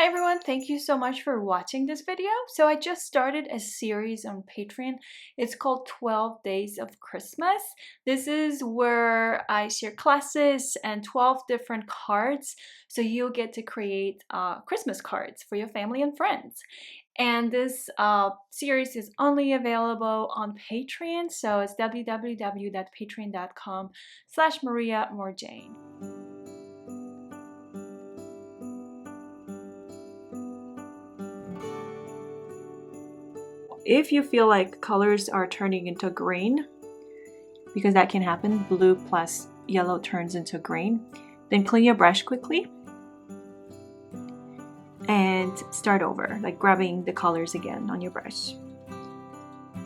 Hi everyone, thank you so much for watching this video. So I just started a series on Patreon. It's called 12 Days of Christmas. This is where I share classes and 12 different cards. So you'll get to create Christmas cards for your family and friends. And this series is only available on Patreon. So it's www.patreon.com/MariaMorjane. If you feel like colors are turning into green, because that can happen, blue plus yellow turns into green, then clean your brush quickly and start over, like grabbing the colors again on your brush.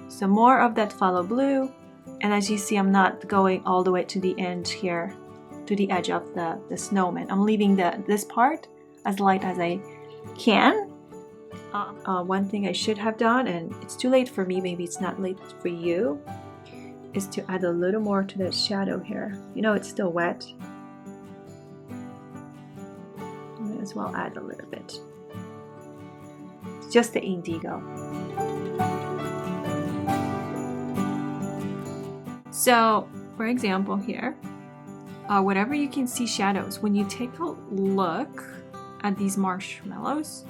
So more of that phthalo blue, and as you see, I'm not going all the way to the end here, to the edge of the snowman. I'm leaving this part as light as I can. One thing I should have done, and it's too late for me, maybe it's not late for you, is to add a little more to the shadow here. You know, it's still wet. I may as well add a little bit. It's just the indigo. So, for example here, whatever you can see shadows, when you take a look at these marshmallows,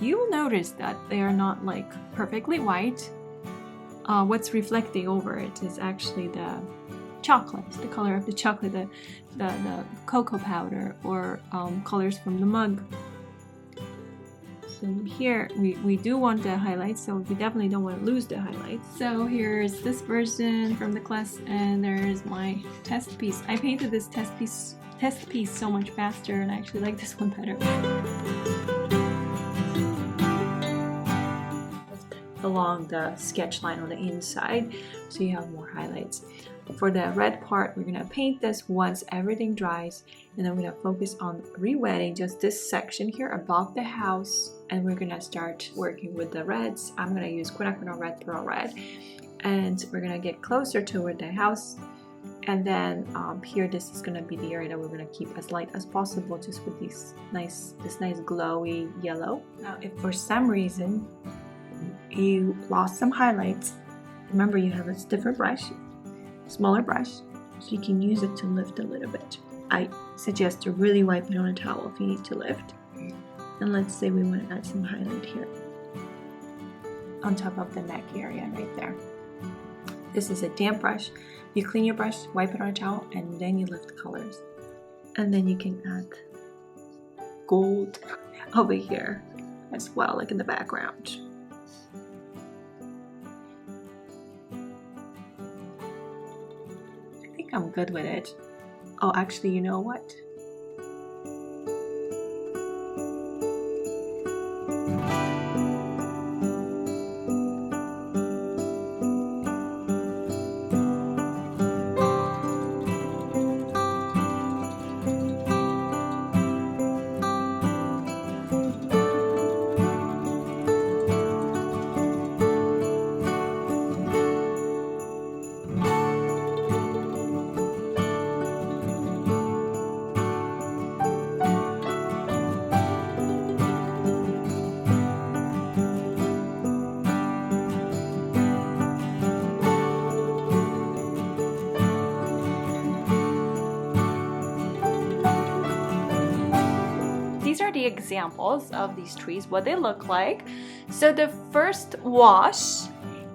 you will notice that they are not like perfectly white. What's reflecting over it is actually the chocolate, the color of the chocolate, the cocoa powder, or colors from the mug. So here we do want the highlights, so we definitely don't want to lose the highlights. So here's this version from the class, and there's my test piece. I painted this test piece so much faster, and I actually like this one better. Along the sketch line on the inside, so you have more highlights. For the red part, we're gonna paint this once everything dries, and then we're gonna focus on rewetting just this section here above the house, and we're gonna start working with the reds. I'm gonna use quinacridone red, pearl red, and we're gonna get closer toward the house. And then here, this is gonna be the area that we're gonna keep as light as possible, just with this nice glowy yellow. Now, if for some reason you lost some highlights, remember you have a stiffer brush, smaller brush, so you can use it to lift a little bit. I suggest to really wipe it on a towel if you need to lift. And let's say we want to add some highlight here on top of the neck area right there. This is a damp brush. You clean your brush, wipe it on a towel, and then you lift the colors. And then you can add gold over here as well, like in the background. I'm good with it. Oh, actually, you know what? These are the examples of these trees, what they look like. So the first wash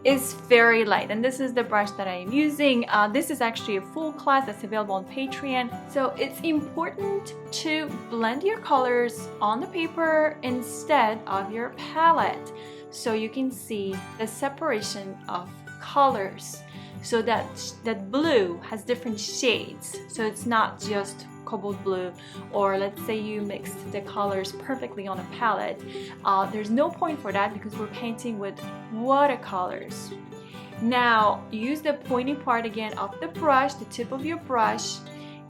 is very light, and this is the brush that I am using. This is actually a full class that's available on Patreon. So it's important to blend your colors on the paper instead of your palette, so you can see the separation of colors, so that blue has different shades, so it's not just cobalt blue, or let's say you mixed the colors perfectly on a palette. There's no point for that because we're painting with watercolors. Now use the pointy part again of the brush, the tip of your brush,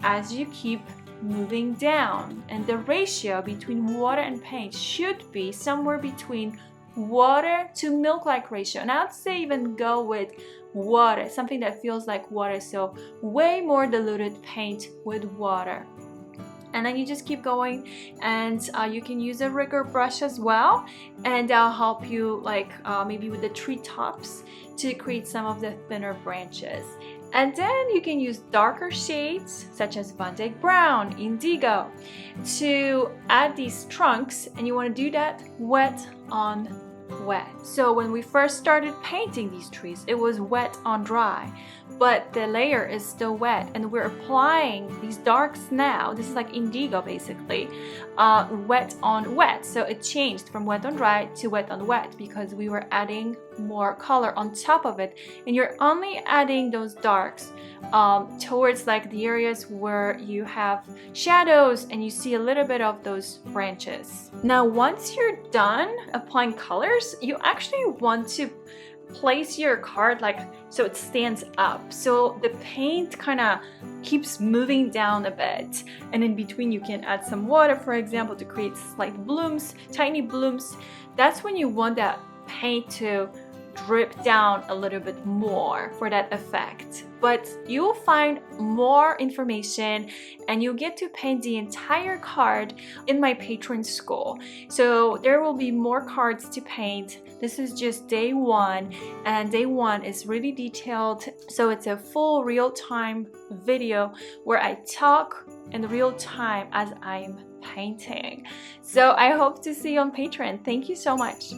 as you keep moving down, and the ratio between water and paint should be somewhere between water to milk-like ratio, and I'd say even go with water, something that feels like water, so way more diluted paint with water. and then you just keep going, and you can use a rigger brush as well, and that'll help you like maybe with the tree tops to create some of the thinner branches. And then you can use darker shades such as Van Dyke Brown, Indigo to add these trunks, and you want to do that wet on wet. So when we first started painting these trees, it was wet on dry, but the layer is still wet, and we're applying these darks now. This is like indigo basically, wet on wet. So it changed from wet on dry to wet on wet because we were adding more color on top of it, and you're only adding those darks towards like the areas where you have shadows and you see a little bit of those branches. Now once you're done applying colors, you actually want to place your card like so it stands up, so the paint kind of keeps moving down a bit, and in between you can add some water, for example, to create slight blooms, tiny blooms. That's when you want that paint to drip down a little bit more for that effect. But you'll find more information and you'll get to paint the entire card in my Patreon school. So there will be more cards to paint. This is just day one, and day one is really detailed. So it's a full real-time video where I talk in real time as I'm painting. So I hope to see you on Patreon. Thank you so much.